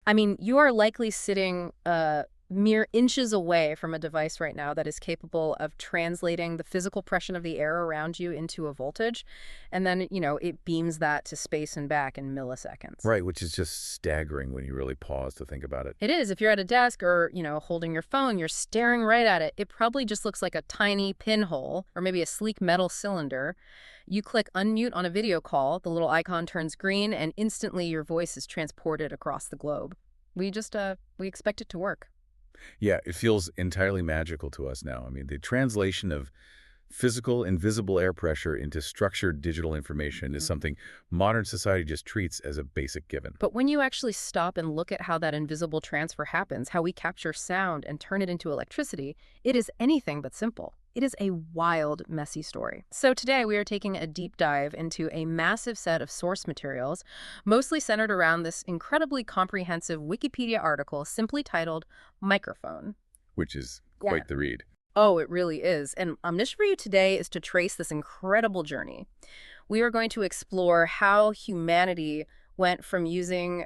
I mean, you are likely sitting mere inches away from a device right now that is capable of translating the physical pressure of the air around you into a voltage, and then, it beams that to space and back in milliseconds. Right, which is just staggering when you really pause to think about it. It is. If you're at a desk or, holding your phone, you're staring right at it. It probably just looks like a tiny pinhole or maybe a sleek metal cylinder. You click unmute on a video call, the little icon turns green, and instantly your voice is transported across the globe. We expect it to work. Yeah, it feels entirely magical to us now. I mean, the translation of physical, invisible air pressure into structured digital information is something modern society just treats as a basic given. But when you actually stop and look at how that invisible transfer happens, how we capture sound and turn it into electricity, it is anything but simple. It is a wild, messy story. So today we are taking a deep dive into a massive set of source materials, mostly centered around this incredibly comprehensive Wikipedia article simply titled Microphone. Which is Yeah. quite the read. Oh, it really is. And our mission for you today is to trace this incredible journey. We are going to explore how humanity went from using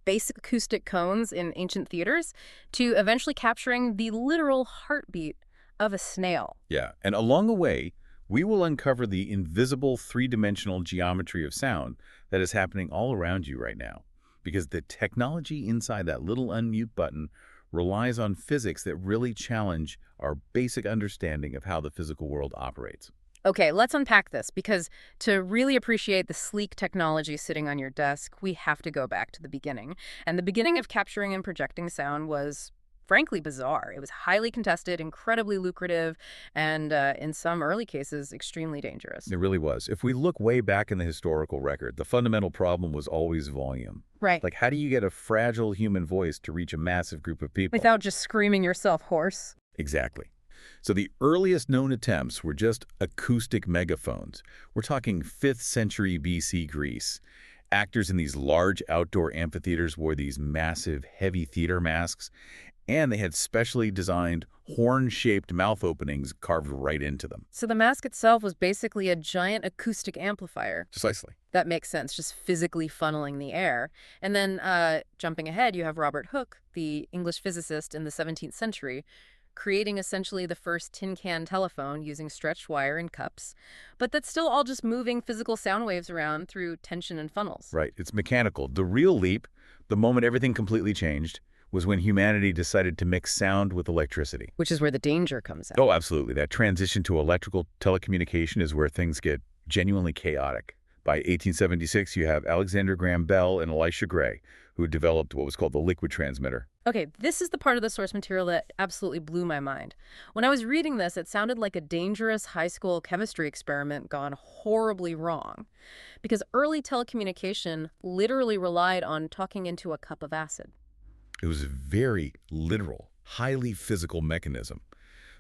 basic acoustic cones in ancient theaters to eventually capturing the literal heartbeat of a snail. Yeah, and along the way, we will uncover the invisible three-dimensional geometry of sound that is happening all around you right now. Because the technology inside that little unmute button relies on physics that really challenge our basic understanding of how the physical world operates. Okay, let's unpack this, because to really appreciate the sleek technology sitting on your desk, we have to go back to the beginning. And the beginning of capturing and projecting sound was frankly bizarre. It was highly contested, incredibly lucrative, and in some early cases, extremely dangerous. It really was. If we look way back in the historical record, the fundamental problem was always volume. Right. Like, how do you get a fragile human voice to reach a massive group of people? Without just screaming yourself hoarse. Exactly. So the earliest known attempts were just acoustic megaphones. We're talking 5th century BC Greece. Actors in these large outdoor amphitheaters wore these massive, heavy theater masks, and they had specially designed horn-shaped mouth openings carved right into them. So the mask itself was basically a giant acoustic amplifier. Precisely. That makes sense, just physically funneling the air. And then jumping ahead, you have Robert Hooke, the English physicist in the 17th century, creating essentially the first tin can telephone using stretched wire and cups. But that's still all just moving physical sound waves around through tension and funnels. Right. It's mechanical. The real leap, the moment everything completely changed, was when humanity decided to mix sound with electricity. Which is where the danger comes out. Oh, absolutely. That transition to electrical telecommunication is where things get genuinely chaotic. By 1876, you have Alexander Graham Bell and Elisha Gray, who developed what was called the liquid transmitter. Okay, this is the part of the source material that absolutely blew my mind. When I was reading this, it sounded like a dangerous high school chemistry experiment gone horribly wrong. Because early telecommunication literally relied on talking into a cup of acid. It was a very literal, highly physical mechanism.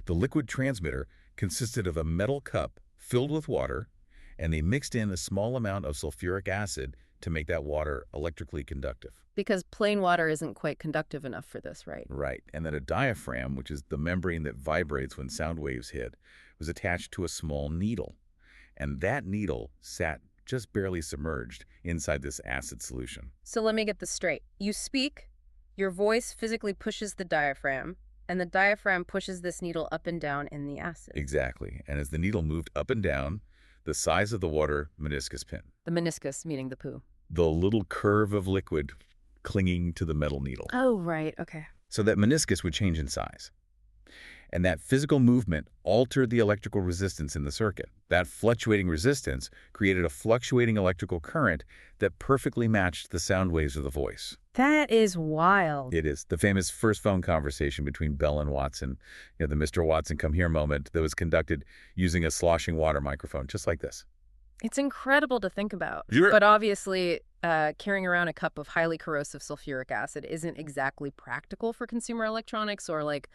The liquid transmitter consisted of a metal cup filled with water, and they mixed in a small amount of sulfuric acid to make that water electrically conductive. Because plain water isn't quite conductive enough for this, right? Right. And then a diaphragm, which is the membrane that vibrates when sound waves hit, was attached to a small needle. And that needle sat just barely submerged inside this acid solution. So let me get this straight. You speak, your voice physically pushes the diaphragm, and the diaphragm pushes this needle up and down in the acid. Exactly. And as the needle moved up and down, the size of the water meniscus pin, The meniscus, meaning the poo. the little curve of liquid clinging to the metal needle. Oh, right. Okay. So that meniscus would change in size. And that physical movement altered the electrical resistance in the circuit. That fluctuating resistance created a fluctuating electrical current that perfectly matched the sound waves of the voice. That is wild. It is the famous first phone conversation between Bell and Watson, the Mr. Watson come here moment that was conducted using a sloshing water microphone, just like this. It's incredible to think about. Sure. But obviously, carrying around a cup of highly corrosive sulfuric acid isn't exactly practical for consumer electronics or like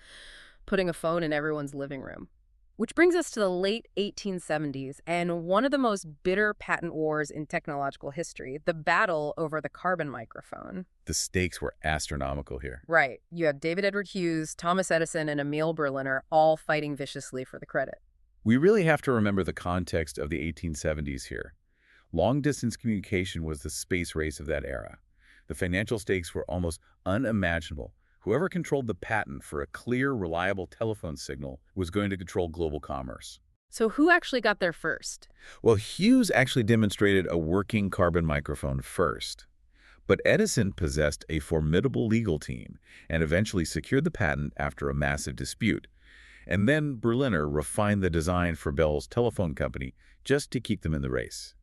putting a phone in everyone's living room. Which brings us to the late 1870s and one of the most bitter patent wars in technological history, the battle over the carbon microphone. The stakes were astronomical here. Right. You had David Edward Hughes, Thomas Edison, and Emil Berliner all fighting viciously for the credit. We really have to remember the context of the 1870s here. Long-distance communication was the space race of that era. The financial stakes were almost unimaginable. Whoever controlled the patent for a clear, reliable telephone signal was going to control global commerce. So who actually got there first? Well, Hughes actually demonstrated a working carbon microphone first. But Edison possessed a formidable legal team and eventually secured the patent after a massive dispute. And then Berliner refined the design for Bell's telephone company just to keep them in the race.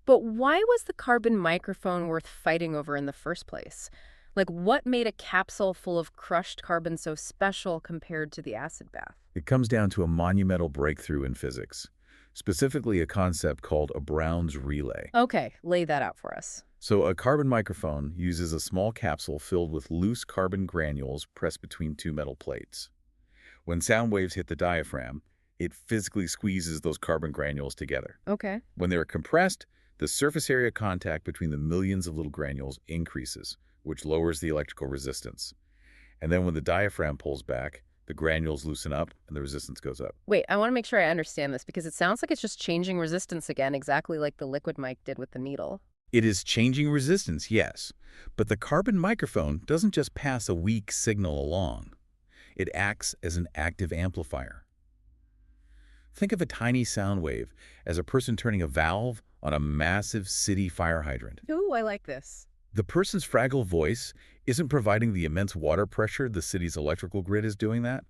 But why was the carbon microphone worth fighting over in the first place? Like, what made a capsule full of crushed carbon so special compared to the acid bath? It comes down to a monumental breakthrough in physics, specifically a concept called a Brown's relay. Okay, lay that out for us. So a carbon microphone uses a small capsule filled with loose carbon granules pressed between two metal plates. When sound waves hit the diaphragm, it physically squeezes those carbon granules together. Okay. When they are compressed, the surface area contact between the millions of little granules increases, which lowers the electrical resistance. And then when the diaphragm pulls back, the granules loosen up and the resistance goes up. Wait, I want to make sure I understand this because it sounds like it's just changing resistance again, exactly like the liquid mic did with the needle. It is changing resistance, yes, but the carbon microphone doesn't just pass a weak signal along. It acts as an active amplifier. Think of a tiny sound wave as a person turning a valve on a massive city fire hydrant. Ooh, I like this. The person's fragile voice isn't providing the immense water pressure the city's electrical grid is doing that.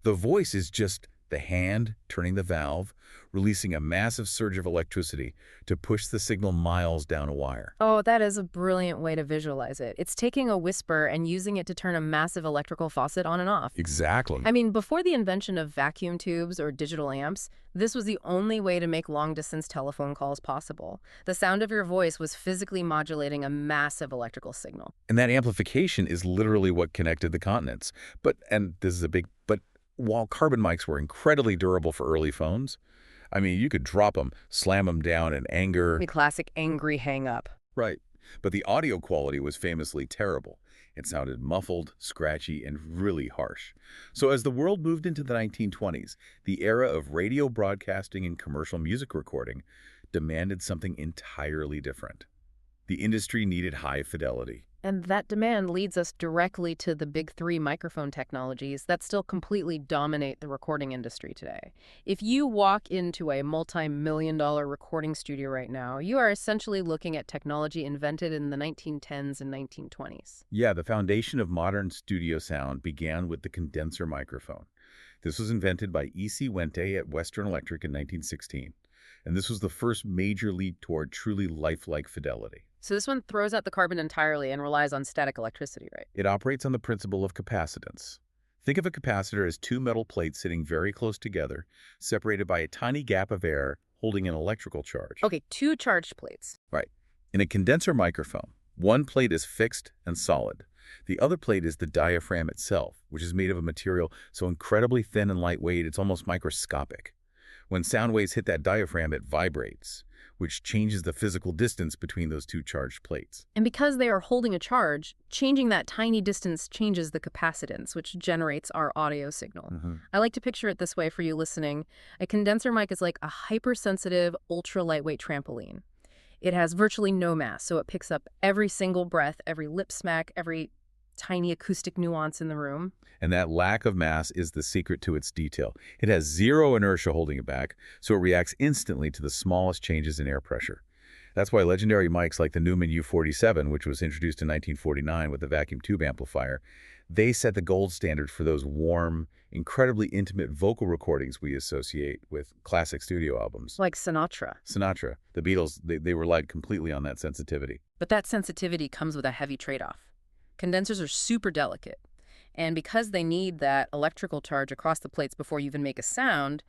The voice is just the hand turning the valve, releasing a massive surge of electricity to push the signal miles down a wire. Oh, that is a brilliant way to visualize it. It's taking a whisper and using it to turn a massive electrical faucet on and off. Exactly. I mean, before the invention of vacuum tubes or digital amps, this was the only way to make long-distance telephone calls possible. The sound of your voice was physically modulating a massive electrical signal. And that amplification is literally what connected the continents. And this is a big but, while carbon mics were incredibly durable for early phones, I mean, you could drop them, slam them down in anger. The classic angry hang-up. Right. But the audio quality was famously terrible. It sounded muffled, scratchy, and really harsh. So as the world moved into the 1920s, the era of radio broadcasting and commercial music recording demanded something entirely different. The industry needed high fidelity. And that demand leads us directly to the big three microphone technologies that still completely dominate the recording industry today. If you walk into a multi-million-dollar recording studio right now, you are essentially looking at technology invented in the 1910s and 1920s. Yeah, the foundation of modern studio sound began with the condenser microphone. This was invented by E.C. Wente at Western Electric in 1916. And this was the first major leap toward truly lifelike fidelity. So this one throws out the carbon entirely and relies on static electricity, right? It operates on the principle of capacitance. Think of a capacitor as two metal plates sitting very close together, separated by a tiny gap of air holding an electrical charge. Okay, two charged plates. Right. In a condenser microphone, one plate is fixed and solid. The other plate is the diaphragm itself, which is made of a material so incredibly thin and lightweight it's almost microscopic. When sound waves hit that diaphragm, it vibrates, which changes the physical distance between those two charged plates. And because they are holding a charge, changing that tiny distance changes the capacitance, which generates our audio signal. I like to picture it this way for you listening. A condenser mic is like a hypersensitive, ultra-lightweight trampoline. It has virtually no mass, so it picks up every single breath, every lip smack, every tiny acoustic nuance in the room. And that lack of mass is the secret to its detail. It has zero inertia holding it back, so it reacts instantly to the smallest changes in air pressure. That's why legendary mics like the Neumann U47, which was introduced in 1949 with the vacuum tube amplifier, they set the gold standard for those warm, incredibly intimate vocal recordings we associate with classic studio albums. Like Sinatra. Sinatra, the Beatles, they relied completely on that sensitivity. But that sensitivity comes with a heavy trade-off. Condensers are super delicate. And because they need that electrical charge across the plates before you even make a sound,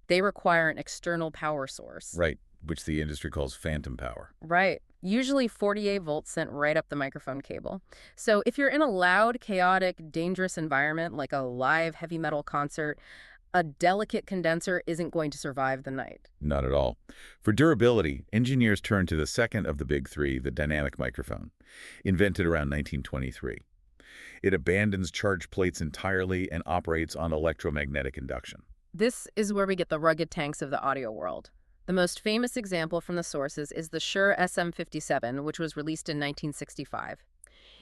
they require an external power source. Right, which the industry calls phantom power. Right. Usually 48 volts sent right up the microphone cable. So if you're in a loud, chaotic, dangerous environment like a live heavy metal concert, a delicate condenser isn't going to survive the night. Not at all. For durability, engineers turned to the second of the big three, the dynamic microphone, invented around 1923. It abandons charged plates entirely and operates on electromagnetic induction. This is where we get the rugged tanks of the audio world. The most famous example from the sources is the Shure SM57, which was released in 1965.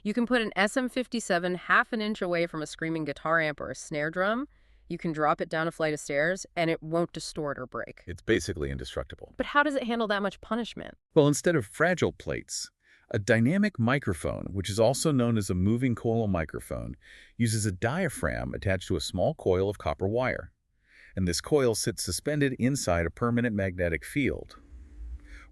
You can put an SM57 half an inch away from a screaming guitar amp or a snare drum. You can drop it down a flight of stairs, and it won't distort or break. It's basically indestructible. But how does it handle that much punishment? Well, instead of fragile plates, a dynamic microphone, which is also known as a moving coil microphone, uses a diaphragm attached to a small coil of copper wire. And this coil sits suspended inside a permanent magnetic field.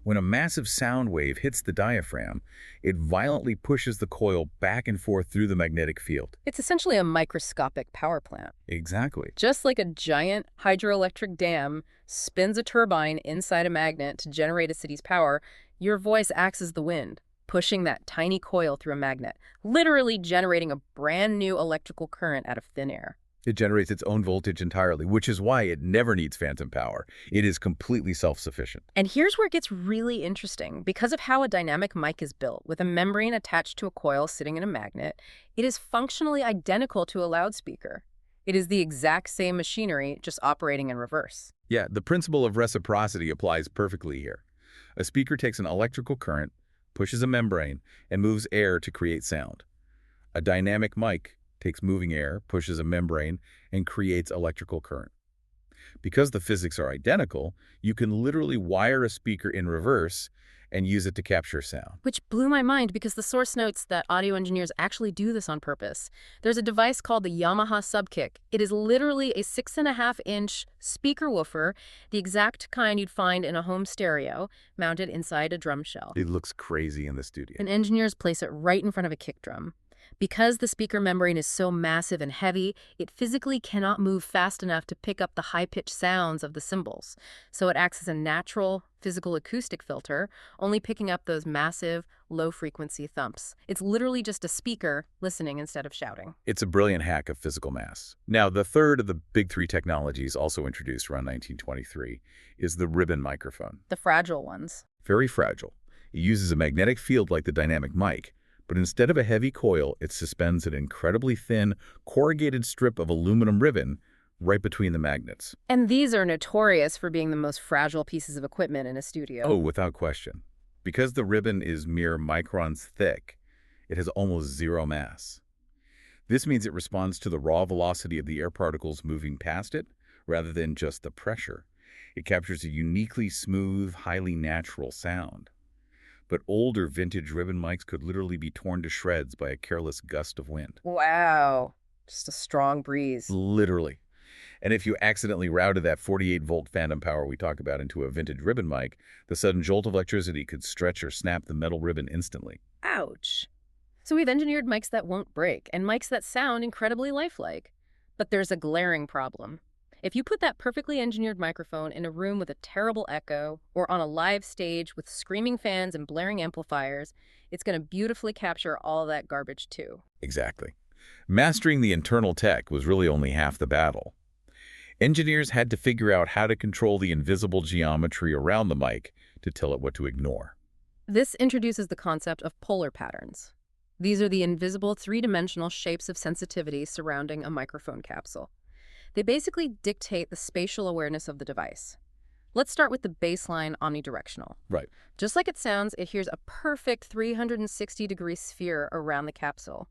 When a massive sound wave hits the diaphragm, it violently pushes the coil back and forth through the magnetic field. It's essentially a microscopic power plant. Exactly. Just like a giant hydroelectric dam spins a turbine inside a magnet to generate a city's power, your voice acts as the wind, pushing that tiny coil through a magnet, literally generating a brand new electrical current out of thin air. It generates its own voltage entirely, which is why it never needs phantom power. It is completely self-sufficient. And here's where it gets really interesting. Because of how a dynamic mic is built, with a membrane attached to a coil sitting in a magnet, it is functionally identical to a loudspeaker. It is the exact same machinery, just operating in reverse. Yeah, the principle of reciprocity applies perfectly here. A speaker takes an electrical current, pushes a membrane, and moves air to create sound. A dynamic mic takes moving air, pushes a membrane, and creates electrical current. Because the physics are identical, you can literally wire a speaker in reverse and use it to capture sound. Which blew my mind because the source notes that audio engineers actually do this on purpose. There's a device called the Yamaha Subkick. It is literally a 6.5-inch speaker woofer, the exact kind you'd find in a home stereo, mounted inside a drum shell. It looks crazy in the studio. And engineers place it right in front of a kick drum. Because the speaker membrane is so massive and heavy, it physically cannot move fast enough to pick up the high-pitched sounds of the cymbals. So it acts as a natural, physical acoustic filter, only picking up those massive, low-frequency thumps. It's literally just a speaker listening instead of shouting. It's a brilliant hack of physical mass. Now, the third of the big three technologies also introduced around 1923 is the ribbon microphone. The fragile ones. Very fragile. It uses a magnetic field like the dynamic mic, but instead of a heavy coil, it suspends an incredibly thin, corrugated strip of aluminum ribbon right between the magnets. And these are notorious for being the most fragile pieces of equipment in a studio. Oh, without question. Because the ribbon is mere microns thick, it has almost zero mass. This means it responds to the raw velocity of the air particles moving past it, rather than just the pressure. It captures a uniquely smooth, highly natural sound. But older vintage ribbon mics could literally be torn to shreds by a careless gust of wind. Wow. Just a strong breeze. Literally. And if you accidentally routed that 48-volt phantom power we talk about into a vintage ribbon mic, the sudden jolt of electricity could stretch or snap the metal ribbon instantly. Ouch. So we've engineered mics that won't break, and mics that sound incredibly lifelike. But there's a glaring problem. If you put that perfectly engineered microphone in a room with a terrible echo, or on a live stage with screaming fans and blaring amplifiers, it's going to beautifully capture all of that garbage too. Exactly. Mastering the internal tech was really only half the battle. Engineers had to figure out how to control the invisible geometry around the mic to tell it what to ignore. This introduces the concept of polar patterns. These are the invisible three-dimensional shapes of sensitivity surrounding a microphone capsule. They basically dictate the spatial awareness of the device. Let's start with the baseline omnidirectional. Right. Just like it sounds, it hears a perfect 360-degree sphere around the capsule.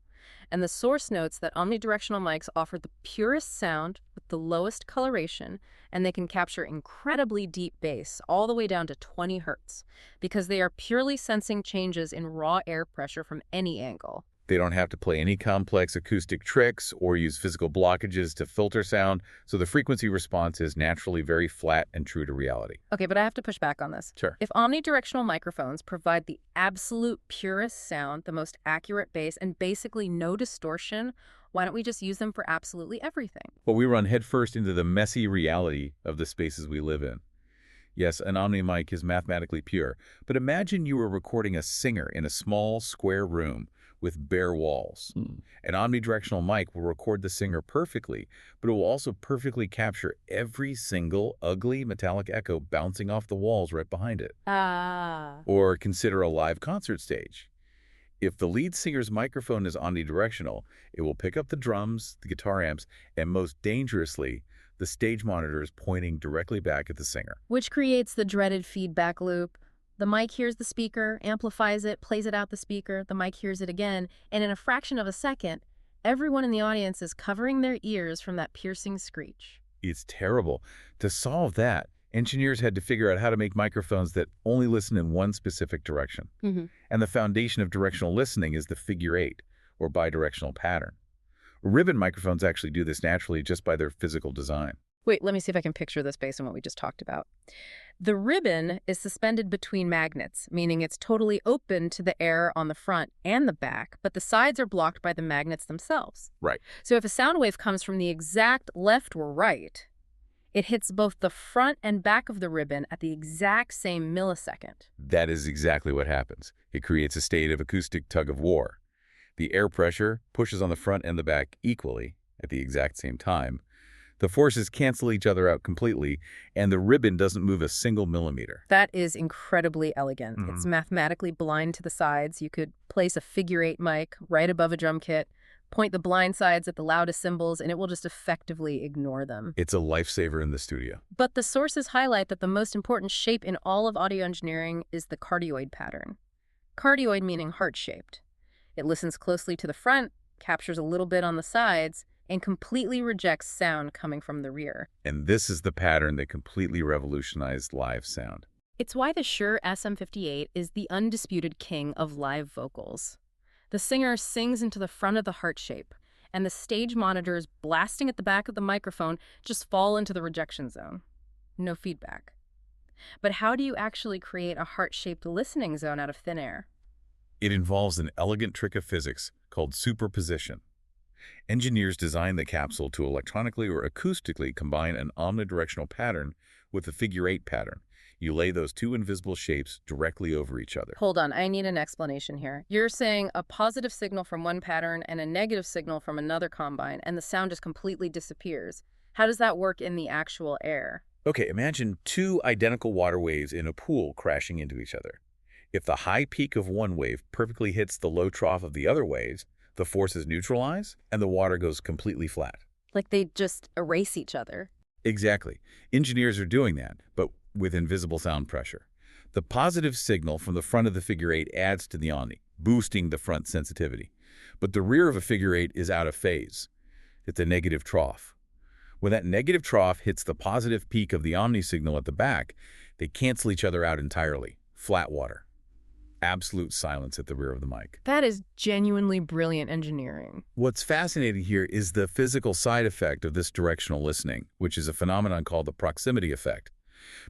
And the source notes that omnidirectional mics offer the purest sound with the lowest coloration, and they can capture incredibly deep bass all the way down to 20 hertz, because they are purely sensing changes in raw air pressure from any angle. They don't have to play any complex acoustic tricks or use physical blockages to filter sound, so the frequency response is naturally very flat and true to reality. Okay, but I have to push back on this. Sure. If omnidirectional microphones provide the absolute purest sound, the most accurate bass, and basically no distortion, why don't we just use them for absolutely everything? Well, we run headfirst into the messy reality of the spaces we live in. Yes, an Omni mic is mathematically pure, but imagine you were recording a singer in a small, square room with bare walls. An omnidirectional mic will record the singer perfectly, but it will also perfectly capture every single ugly metallic echo bouncing off the walls right behind it. Or consider a live concert stage. If the lead singer's microphone is omnidirectional, it will pick up the drums, the guitar amps, and most dangerously, the stage monitors pointing directly back at the singer. Which creates the dreaded feedback loop. The mic hears the speaker, amplifies it, plays it out the speaker, the mic hears it again, and in a fraction of a second, everyone in the audience is covering their ears from that piercing screech. It's terrible. To solve that, engineers had to figure out how to make microphones that only listen in one specific direction. And the foundation of directional listening is the figure eight, or bidirectional pattern. Ribbon microphones actually do this naturally just by their physical design. Wait, let me see if I can picture this based on what we just talked about. The ribbon is suspended between magnets, meaning it's totally open to the air on the front and the back, but the sides are blocked by the magnets themselves. Right. So if a sound wave comes from the exact left or right, it hits both the front and back of the ribbon at the exact same millisecond. That is exactly what happens. It creates a state of acoustic tug of war. The air pressure pushes on the front and the back equally at the exact same time. The forces cancel each other out completely, and the ribbon doesn't move a single millimeter. That is incredibly elegant. It's mathematically blind to the sides. You could place a figure eight mic right above a drum kit, point the blind sides at the loudest cymbals, and it will just effectively ignore them. It's a lifesaver in the studio. But the sources highlight that the most important shape in all of audio engineering is the cardioid pattern. Cardioid meaning heart-shaped. It listens closely to the front, captures a little bit on the sides, and completely rejects sound coming from the rear. And this is the pattern that completely revolutionized live sound. It's why the Shure SM58 is the undisputed king of live vocals. The singer sings into the front of the heart shape, and the stage monitors blasting at the back of the microphone just fall into the rejection zone. No feedback. But how do you actually create a heart-shaped listening zone out of thin air? It involves an elegant trick of physics called superposition. Engineers design the capsule to electronically or acoustically combine an omnidirectional pattern with a figure eight pattern. You lay those two invisible shapes directly over each other. Hold on, I need an explanation here. You're saying a positive signal from one pattern and a negative signal from another combine, and the sound just completely disappears. How does that work in the actual air? Okay, imagine two identical water waves in a pool crashing into each other. If the high peak of one wave perfectly hits the low trough of the other waves, the forces neutralize, and the water goes completely flat. Like they just erase each other. Exactly. Engineers are doing that, but with invisible sound pressure. The positive signal from the front of the figure eight adds to the omni, boosting the front sensitivity. But the rear of a figure eight is out of phase. It's a negative trough. When that negative trough hits the positive peak of the omni signal at the back, they cancel each other out entirely. Flat water. Absolute silence at the rear of the mic. That is genuinely brilliant engineering. What's fascinating here is the physical side effect of this directional listening, which is a phenomenon called the proximity effect.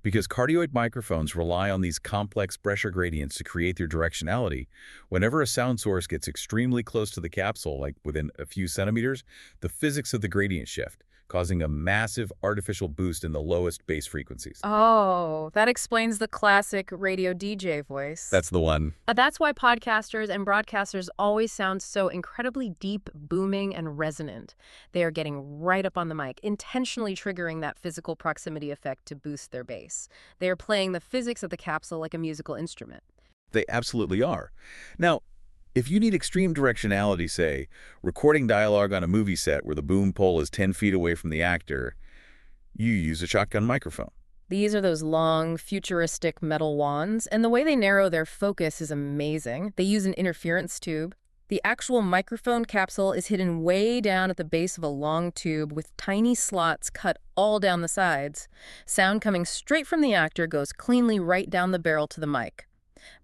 Because cardioid microphones rely on these complex pressure gradients to create their directionality, whenever a sound source gets extremely close to the capsule, like within a few centimeters, the physics of the gradient shift, causing a massive artificial boost in the lowest bass frequencies. Oh, that explains the classic radio DJ voice. That's the one. That's why podcasters and broadcasters always sound so incredibly deep, booming, and resonant. They are getting right up on the mic, intentionally triggering that physical proximity effect to boost their bass. They are playing the physics of the capsule like a musical instrument. They absolutely are. Now, if you need extreme directionality, say, recording dialogue on a movie set where the boom pole is 10 feet away from the actor, you use a shotgun microphone. These are those long, futuristic metal wands, and the way they narrow their focus is amazing. They use an interference tube. The actual microphone capsule is hidden way down at the base of a long tube with tiny slots cut all down the sides. Sound coming straight from the actor goes cleanly right down the barrel to the mic.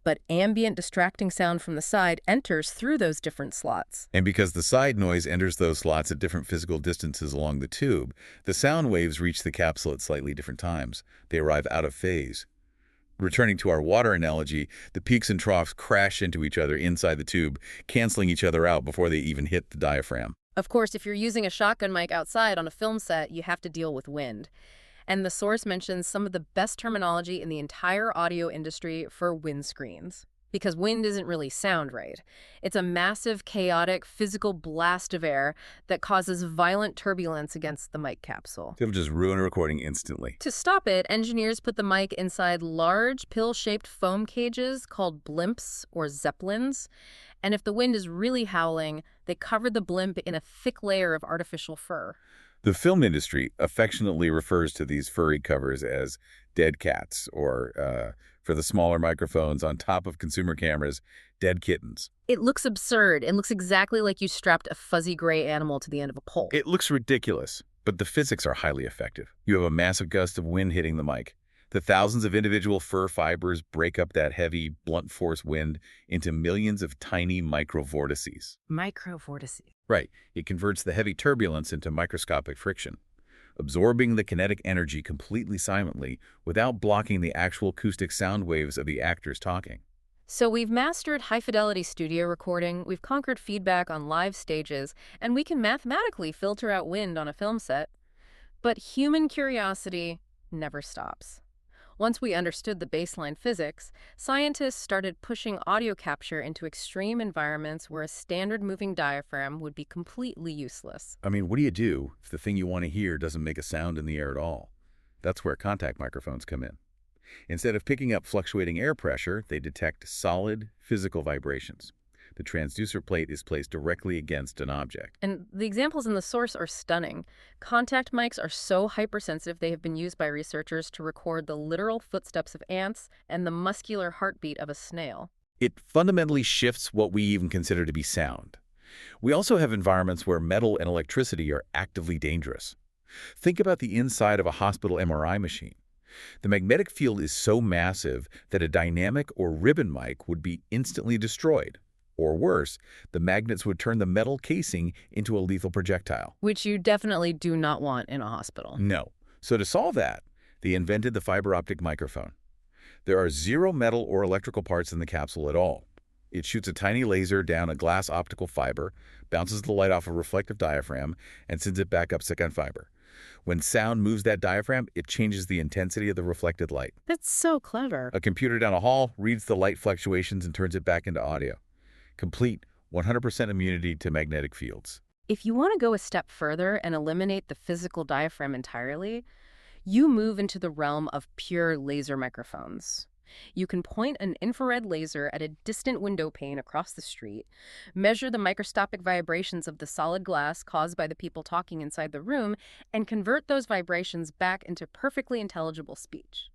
But ambient distracting sound from the side enters through those different slots. And because the side noise enters those slots at different physical distances along the tube, the sound waves reach the capsule at slightly different times. They arrive out of phase. Returning to our water analogy, the peaks and troughs crash into each other inside the tube, canceling each other out before they even hit the diaphragm. Of course, if you're using a shotgun mic outside on a film set, you have to deal with wind. And the source mentions some of the best terminology in the entire audio industry for windscreens. Because wind isn't really sound, right? It's a massive, chaotic, physical blast of air that causes violent turbulence against the mic capsule. It'll just ruin a recording instantly. To stop it, engineers put the mic inside large, pill-shaped foam cages called blimps or zeppelins. And if the wind is really howling, they cover the blimp in a thick layer of artificial fur. The film industry affectionately refers to these furry covers as dead cats or For the smaller microphones on top of consumer cameras, dead kittens. It looks absurd. It looks exactly like you strapped a fuzzy gray animal to the end of a pole. It looks ridiculous, but the physics are highly effective. You have a massive gust of wind hitting the mic. The thousands of individual fur fibers break up that heavy, blunt force wind into millions of tiny microvortices. Microvortices. Right. It converts the heavy turbulence into microscopic friction, absorbing the kinetic energy completely silently without blocking the actual acoustic sound waves of the actors talking. So we've mastered high-fidelity studio recording, we've conquered feedback on live stages, and we can mathematically filter out wind on a film set. But human curiosity never stops. Once we understood the baseline physics, scientists started pushing audio capture into extreme environments where a standard moving diaphragm would be completely useless. I mean, what do you do if the thing you want to hear doesn't make a sound in the air at all? That's where contact microphones come in. Instead of picking up fluctuating air pressure, they detect solid, physical vibrations. The transducer plate is placed directly against an object. And the examples in the source are stunning. Contact mics are so hypersensitive they have been used by researchers to record the literal footsteps of ants and the muscular heartbeat of a snail. It fundamentally shifts what we even consider to be sound. We also have environments where metal and electricity are actively dangerous. Think about the inside of a hospital MRI machine. The magnetic field is so massive that a dynamic or ribbon mic would be instantly destroyed. Or worse, the magnets would turn the metal casing into a lethal projectile. Which you definitely do not want in a hospital. No. So to solve that, they invented the fiber optic microphone. There are zero metal or electrical parts in the capsule at all. It shoots a tiny laser down a glass optical fiber, bounces the light off a reflective diaphragm, and sends it back up second fiber. When sound moves that diaphragm, it changes the intensity of the reflected light. That's so clever. A computer down a hall reads the light fluctuations and turns it back into audio. Complete 100% immunity to magnetic fields. If you want to go a step further and eliminate the physical diaphragm entirely, you move into the realm of pure laser microphones. You can point an infrared laser at a distant window pane across the street, measure the microscopic vibrations of the solid glass caused by the people talking inside the room, and convert those vibrations back into perfectly intelligible speech.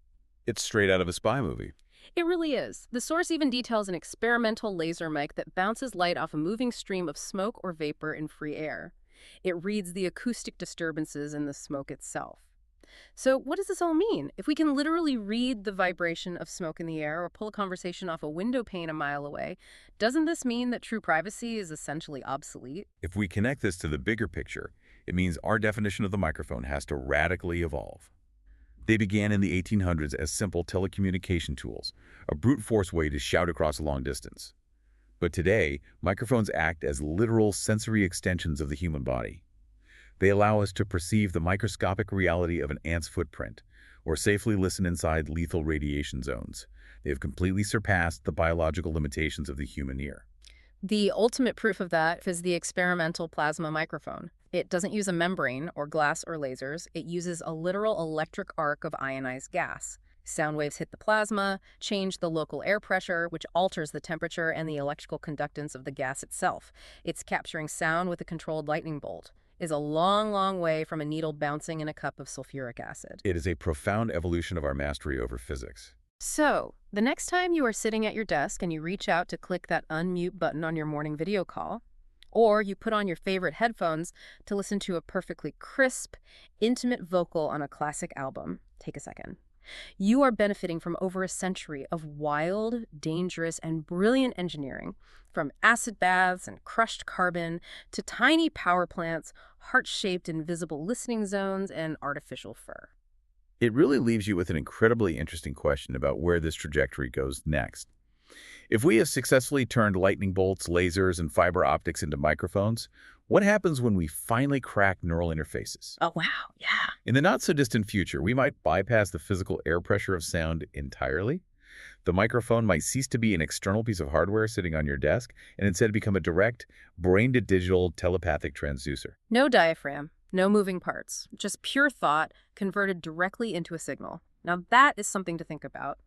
It's straight out of a spy movie. It really is. The source even details an experimental laser mic that bounces light off a moving stream of smoke or vapor in free air. It reads the acoustic disturbances in the smoke itself. So what does this all mean? If we can literally read the vibration of smoke in the air or pull a conversation off a window pane a mile away, doesn't this mean that true privacy is essentially obsolete? If we connect this to the bigger picture, it means our definition of the microphone has to radically evolve. They began in the 1800s as simple telecommunication tools, a brute force way to shout across a long distance. But today, microphones act as literal sensory extensions of the human body. They allow us to perceive the microscopic reality of an ant's footprint, or safely listen inside lethal radiation zones. They have completely surpassed the biological limitations of the human ear. The ultimate proof of that is the experimental plasma microphone. It doesn't use a membrane or glass or lasers. It uses a literal electric arc of ionized gas. Sound waves hit the plasma, change the local air pressure, which alters the temperature and the electrical conductance of the gas itself. It's capturing sound with a controlled lightning bolt. Is a long, long way from a needle bouncing in a cup of sulfuric acid. It is a profound evolution of our mastery over physics. So, the next time you are sitting at your desk and you reach out to click that unmute button on your morning video call, or you put on your favorite headphones to listen to a perfectly crisp, intimate vocal on a classic album, take a second. You are benefiting from over a century of wild, dangerous, and brilliant engineering, from acid baths and crushed carbon to tiny power plants, heart-shaped invisible listening zones, and artificial fur. It really leaves you with an incredibly interesting question about where this trajectory goes next. If we have successfully turned lightning bolts, lasers, and fiber optics into microphones, what happens when we finally crack neural interfaces? Oh, wow, yeah. In the not-so-distant future, we might bypass the physical air pressure of sound entirely. The microphone might cease to be an external piece of hardware sitting on your desk and instead become a direct, brain-to-digital telepathic transducer. No diaphragm, no moving parts, just pure thought converted directly into a signal. Now that is something to think about.